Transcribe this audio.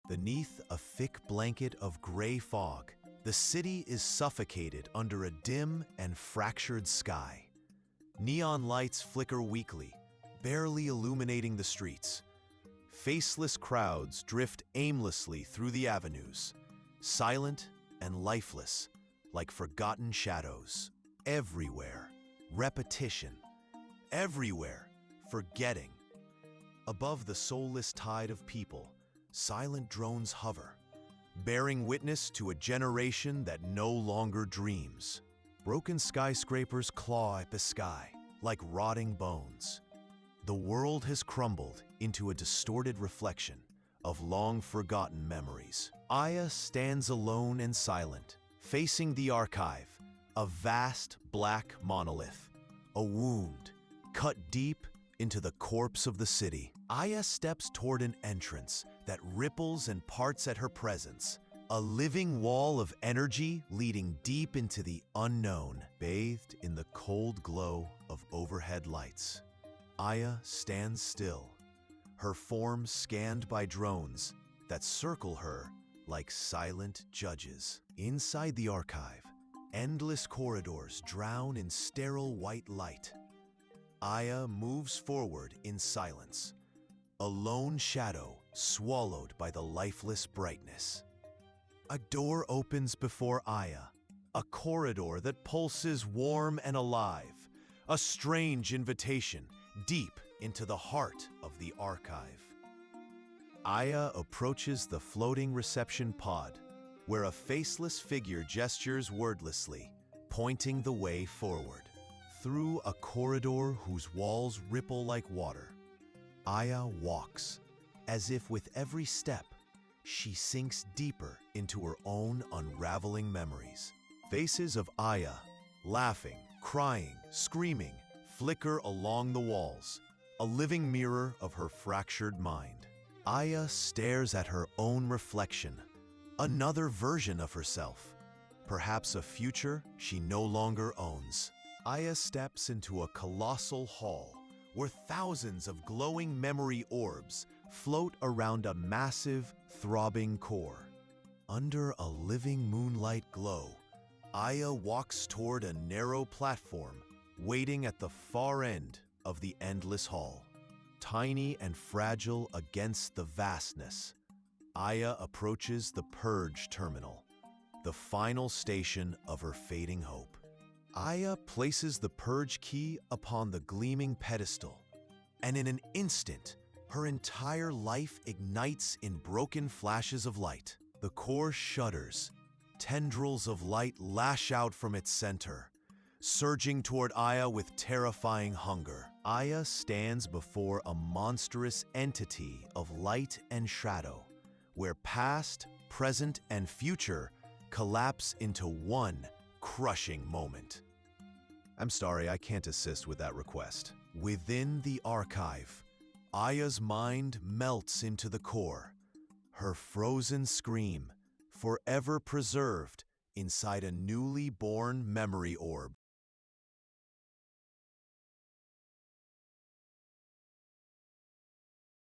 Beneath a thick blanket of gray fog, the city is suffocated under a dim and fractured sky. Neon lights flicker weakly, barely illuminating the streets. Faceless crowds drift aimlessly through the avenues, silent and lifeless, like forgotten shadows. Everywhere, repetition. Everywhere, forgetting. Above the soulless tide of people, silent drones hover, bearing witness to a generation that no longer dreams. Broken skyscrapers claw at the sky like rotting bones. The world has crumbled into a distorted reflection of long-forgotten memories. Aya stands alone and silent, facing the archive, a vast black monolith, a wound cut deep into the corpse of the city. Aya steps toward an entrance that ripples and parts at her presence, a living wall of energy leading deep into the unknown, bathed in the cold glow of overhead lights. Aya stands still, her form scanned by drones that circle her like silent judges. Inside the archive, endless corridors drown in sterile white light. Aya moves forward in silence, a lone shadow swallowed by the lifeless brightness. A door opens before Aya, a corridor that pulses warm and alive, a strange invitation deep into the heart of the archive. Aya approaches the floating reception pod, where a faceless figure gestures wordlessly, pointing the way forward. Through a corridor whose walls ripple like water, Aya walks, as if with every step, she sinks deeper into her own unraveling memories. Faces of Aya, laughing, crying, screaming, flicker along the walls, a living mirror of her fractured mind. Aya stares at her own reflection, another version of herself, perhaps a future she no longer owns. Aya steps into a colossal hall where thousands of glowing memory orbs float around a massive, throbbing core. Under a living moonlight glow, Aya walks toward a narrow platform waiting at the far end of the endless hall. Tiny and fragile against the vastness, Aya approaches the Purge terminal, the final station of her fading hope. Aya places the Purge key upon the gleaming pedestal, and in an instant, her entire life ignites in broken flashes of light. The core shudders, tendrils of light lash out from its center, surging toward Aya with terrifying hunger. Aya stands before a monstrous entity of light and shadow, where past, present, and future collapse into one crushing moment. I'm sorry, I can't assist with that request. Within the archive, Aya's mind melts into the core, her frozen scream forever preserved inside a newly born memory orb.